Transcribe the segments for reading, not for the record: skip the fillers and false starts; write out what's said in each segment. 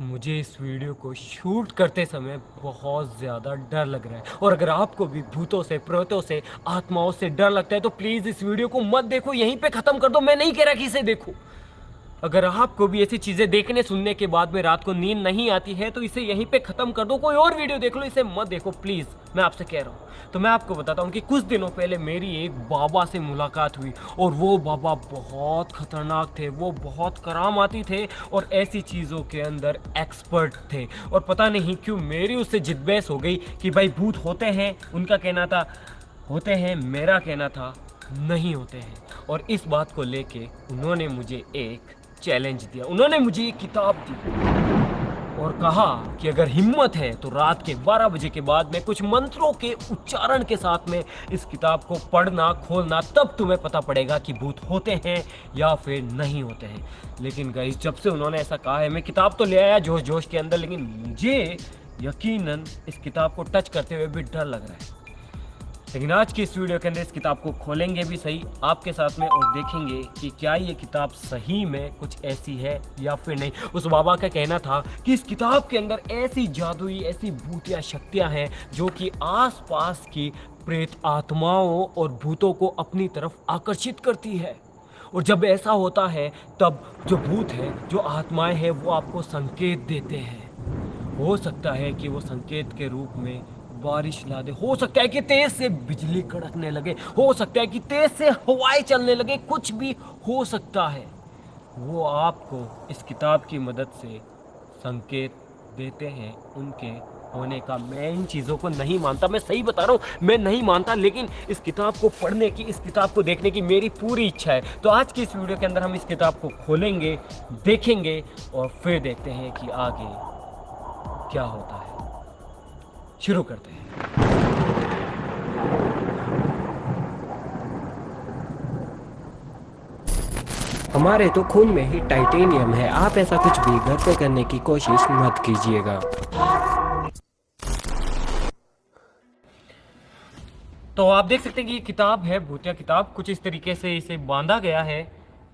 मुझे इस वीडियो को शूट करते समय बहुत ज़्यादा डर लग रहा है। और अगर आपको भी भूतों से, प्रेतों से, आत्माओं से डर लगता है तो प्लीज़ इस वीडियो को मत देखो, यहीं पे ख़त्म कर दो। मैं नहीं कह रहा कि इसे देखो। अगर आपको भी ऐसी चीज़ें देखने सुनने के बाद में रात को नींद नहीं आती है तो इसे यहीं पे ख़त्म कर दो, कोई और वीडियो देख लो, इसे मत देखो प्लीज़, मैं आपसे कह रहा हूँ। तो मैं आपको बताता हूँ कि कुछ दिनों पहले मेरी एक बाबा से मुलाकात हुई और वो बाबा बहुत ख़तरनाक थे, वो बहुत करामाती थे और ऐसी चीज़ों के अंदर एक्सपर्ट थे। और पता नहीं क्यों मेरी उससे जिद्दबहस हो गई कि भाई भूत होते हैं, उनका कहना था होते हैं, मेरा कहना था नहीं होते हैं। और इस बात को लेके उन्होंने मुझे एक चैलेंज दिया, उन्होंने मुझे एक किताब दी और कहा कि अगर हिम्मत है तो रात के 12 बजे के बाद में कुछ मंत्रों के उच्चारण के साथ में इस किताब को पढ़ना, खोलना, तब तुम्हें पता पड़ेगा कि भूत होते हैं या फिर नहीं होते हैं। लेकिन गाइस, जब से उन्होंने ऐसा कहा है, मैं किताब तो ले आया जोश जोश के अंदर, लेकिन मुझे यकीनन इस किताब को टच करते हुए भी डर लग रहा है। लेकिन आज की इस वीडियो के अंदर इस किताब को खोलेंगे भी सही आपके साथ में और देखेंगे कि क्या ये किताब सही में कुछ ऐसी है या फिर नहीं। उस बाबा का कहना था कि इस किताब के अंदर ऐसी जादुई, ऐसी भूतिया शक्तियां हैं जो कि आसपास की प्रेत आत्माओं और भूतों को अपनी तरफ आकर्षित करती है। और जब ऐसा होता है तब जो भूत है, जो आत्माएं हैं, वो आपको संकेत देते हैं। हो सकता है कि वो संकेत के रूप में बारिश ला दे, हो सकता है कि तेज से बिजली कड़कने लगे, हो सकता है कि तेज से हवाएं चलने लगे, कुछ भी हो सकता है। वो आपको इस किताब की मदद से संकेत देते हैं उनके होने का। मैं इन चीज़ों को नहीं मानता, मैं सही बता रहा हूँ, मैं नहीं मानता, लेकिन इस किताब को पढ़ने की, इस किताब को देखने की मेरी पूरी इच्छा है। तो आज की इस वीडियो के अंदर हम इस किताब को खोलेंगे, देखेंगे और फिर देखते हैं कि आगे क्या होता है। शुरू करते हैं। हमारे तो खून में ही टाइटेनियम है। आप ऐसा कुछ भी घर पे करने की कोशिश मत कीजिएगा। तो आप देख सकते हैं कि ये किताब है, भूतिया किताब। कुछ इस तरीके से इसे बांधा गया है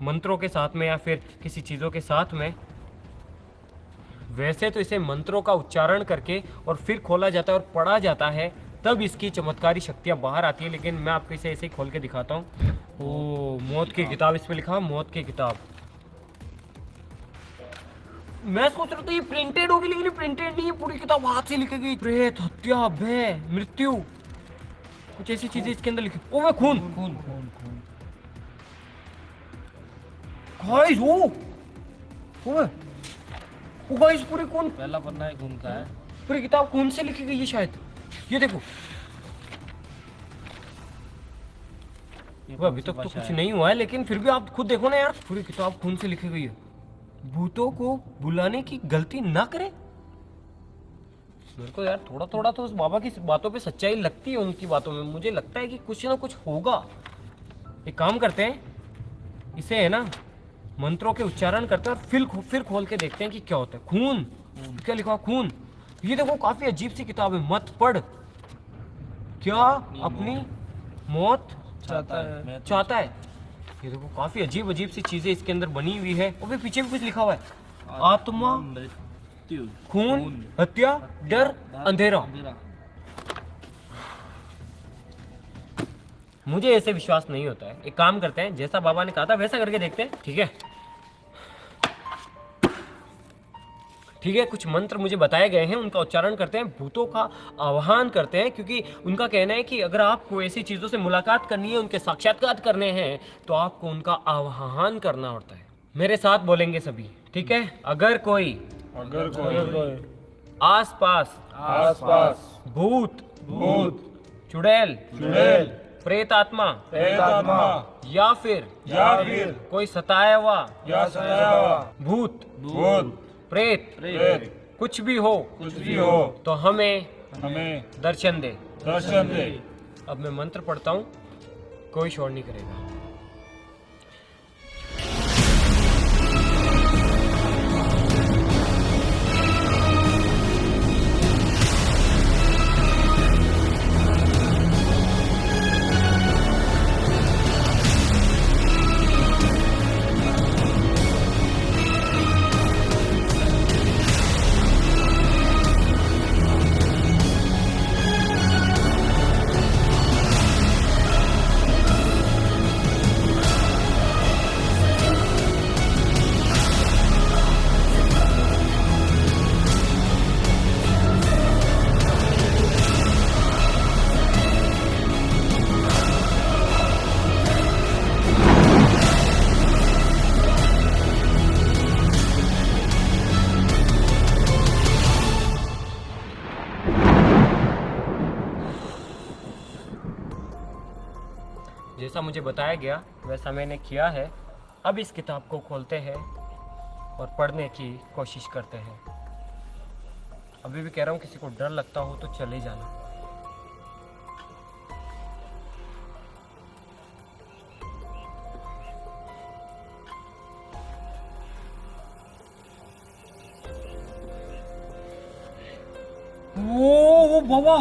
मंत्रों के साथ में या फिर किसी चीज़ों के साथ में। वैसे तो इसे मंत्रों का उच्चारण करके और फिर खोला जाता है और पढ़ा जाता है, तब इसकी चमत्कारी शक्तियाँ बाहर आती है। लेकिन मैं आपको इसे ऐसे ही खोल के दिखाता हूँ। ओ, मौत की किताब, इस पे लिखा मौत की किताब। मैं सोच रहा था ये प्रिंटेड होगी, लेकिन ये प्रिंटेड नहीं है, पूरी किताब हाथ से लिखी गई। प्रेत, हत्या, भय, मृत्यु, कुछ ऐसी चीजें इसके अंदर लिखी। ओ, मैं खून खून खून खून गाइस, ओ गाइस, पूरी खून, पहला पन्ना ही खून का है। पूरी किताब खून से लिखी गई है शायद। ये देखो, अभी तक तो कुछ नहीं हुआ है, लेकिन फिर भी आप खुद देखो ना यार, पूरी किताब खून से लिखी गई है। भूतों को बुलाने की गलती ना करें। मेरे को यार थोड़ा थोड़ा तो उस बाबा की बातों पे सच्चाई लगती है, उनकी बातों में मुझे लगता है कि कुछ ना कुछ होगा। एक काम करते हैं, इसे है ना मंत्रों के उच्चारण करते हैं और फिर खोल के देखते हैं कि क्या होता है। खून, क्या लिखा, खून। ये देखो, काफी अजीब सी किताब है। मत पढ़, क्या अपनी मौत चाहता है। ये देखो, काफी अजीब अजीब सी चीजें इसके अंदर बनी हुई है। और फिर पीछे भी कुछ लिखा हुआ है, आत्मा, मृत्यु, खून, हत्या, डर, अंधेरा। मुझे ऐसे विश्वास नहीं होता है। एक काम करते हैं, जैसा बाबा ने कहा था वैसा करके देखते हैं, ठीक है? ठीक है, कुछ मंत्र मुझे बताए गए हैं, उनका उच्चारण करते हैं, भूतों का आह्वान करते हैं, क्योंकि उनका कहना है कि अगर आपको ऐसी चीज़ों से मुलाकात करनी है, उनके साक्षात्कार करने हैं, तो आपको उनका आह्वान करना होता है। मेरे साथ बोलेंगे सभी, ठीक है? अगर कोई आस पास भूत, चुड़ैल, प्रेत आत्मा या फिर कोई सताया हुआ भूत, प्रेत, कुछ भी हो तो हमें दर्शन दे। अब मैं मंत्र पढ़ता हूँ, कोई शोर नहीं करेगा। जैसा मुझे बताया गया वैसा मैंने किया है। अब इस किताब को खोलते हैं और पढ़ने की कोशिश करते हैं। अभी भी कह रहा हूँ किसी को डर लगता हो तो चले जाना। वो बाबा,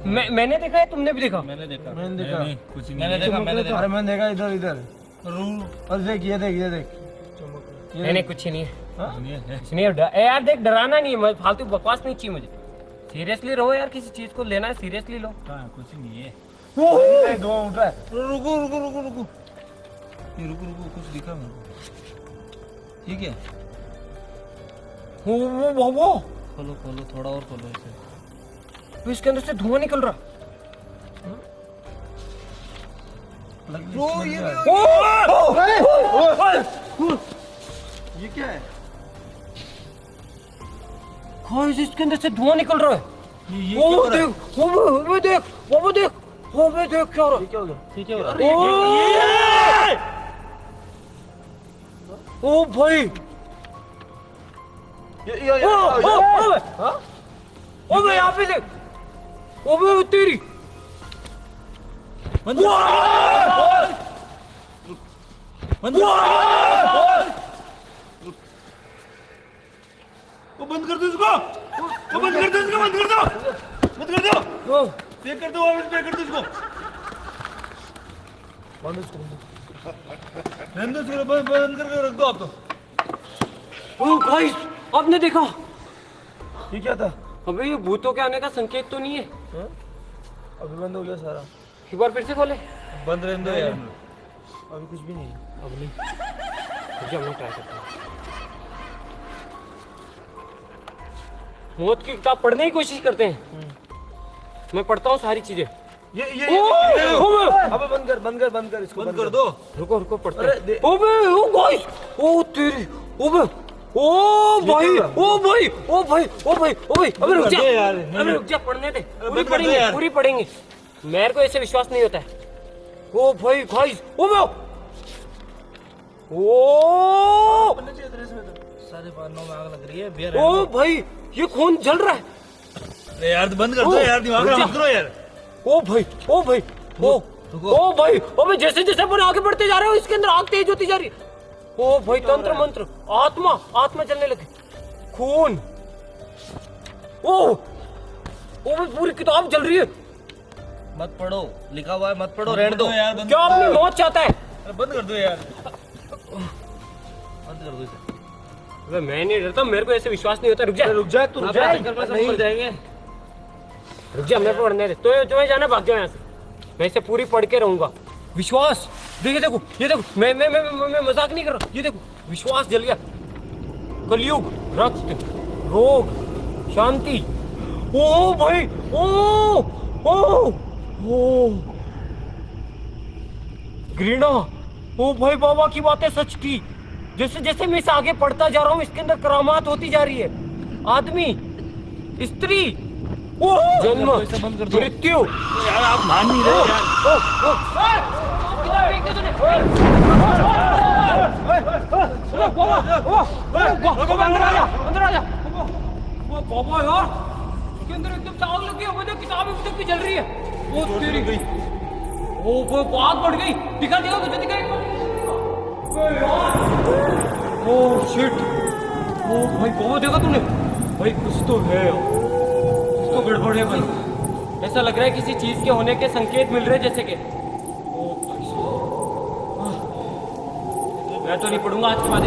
मैंने देखा है, तुमने भी देखा? मैंने देखा। मैंने देखा। नहीं, कुछ नहीं। मैंने देखा, मैंने देखा। अरे मैंने देखा इधर इधर। और देख ये देख ये देख। नहीं नहीं, कुछ नहीं है, नहीं है। कुछ नहीं है। ए यार देख, डराना नहीं है, फालतू बकवास नहीं चाहिए मुझे। सीरियसली रहो यार, किसी चीज को लेना है सीरियसली लो। हाँ, कुछ नहीं है। धुआं उठ रहा है। रुको रुको रुको रुको, ये रुको रुको, कुछ दिखा मेरे को। ठीक है, वो बाबा, खोलो खोलो, थोड़ा और खोलो इसे। तो इसके अंदर से धुआं निकल रहा। ये क्या है? गाइस, इसके अंदर से धुआं निकल रहा है। ये वो क्या हो रहा है? देख, वो देख, वो देख, वो देख क्या हो रहा है। क्या हो गया? ये क्या हो रहा है? ओ भाई, ओ भाई, यहाँ पे देख, ओ भाई तेरी, बंद कर। बंद कर। वो बंद कर दो इसको, वो बंद कर दो इसको, बंद कर दो, बंद कर दो, पे कर दो, वापस पे कर दो इसको, बंद इसको। बंद इसको, बंद करके रख दो आप तो। ओ गाइस, आपने देखा? ये क्या था? अबे ये भूतों के आने का संकेत तो नहीं है। अभी बंद हो गया सारा। एक बार फिर से खोले। बंद रहने दो यार। अभी कुछ भी नहीं है। अब नहीं, रुकिए, हम लोग ट्राई करते हैं। मौत की किताब पढ़ने की कोशिश करते हैं। मैं पढ़ता हूँ सारी चीजें। ये अबे बंद कर इसको, बंद कर दो। रुको रुको, पढ़ते अरे, हैं। ओबे, ओ गाइस, ओ तेरी, ओबे, ओ भाई, ओ भाई, ओ भाई, ओ भाई, ओ भाई, अबे रुक जा यार, अबे रुक जा, पढ़ने दे, पूरी बंद कर दो पढ़ेंगे, यार। पूरी पढ़ेंगे। मेरे को ऐसे विश्वास नहीं होता है। ओ भाई गाइस, ओबे, ओ सारे पानों में आग लग रही है, बेर ओ भाई, ये खून जल रहा है। है यार, तो बंद कर दो यार, दिमाग खराब मत करो यार। ओ भाई, ओ भाई, ओ ओ भाई, ओ भाई, जैसे जैसे अपन आगे बढ़ते जा रहे हो इसके अंदर आग तेज होती जा रही है। ओ भाई, तंत्र मंत्र, आत्मा आत्मा चलने लगे, खून, ओ भाई, पूरी किताब जल रही है। मत पढ़ो, लिखा हुआ है मत पढ़ो, रहने दो यार। क्या अपनी मौत चाहता है? अरे बंद कर दो यार, बंद कर दो इसे। अबे मैं नहीं डरता, मेरे को ऐसे विश्वास नहीं होता। रुक जा, रुक जा, तू रुक जा। नहीं जाएंगे। रुक जा, मेरे को पढ़ने दे। तो तुम्हें जाना, भाग जाओ यहाँ से। मैं इसे पूरी पढ़ के रहूंगा। विश्वास, देखिए, देखो, ये देखो, मैं मजाक नहीं कर रहा। ये देखो, विश्वास जल गया। कलयुग, रक्त, रोग, शांति, ओ भाई, ओ घृणा, ओ भाई, बाबा की बातें सच थी। जैसे जैसे मैं इसे आगे पढ़ता जा रहा हूँ इसके अंदर करामात होती जा रही है। आदमी, स्त्री, जन्म, मृत्यु। यार आप मान नहीं रहे यार। अंदर आ जा। बाबा यार, इसके अंदर एकदम से आग लगी है। मुझे किताब अभी तक भी जल रही है। वो तेरी गई, ओ वो आग बढ़ गई। दिखा दिया तुझे, दिखा। ओ शिट, ओ भाई, बाबा देखा तूने? भाई कुछ तो है, कुछ तो गड़बड़ है भाई। ऐसा लग रहा है किसी चीज के होने के संकेत मिल रहे जैसे कि। ओ भाई, मैं तो नहीं पढ़ूंगा आज के बाद।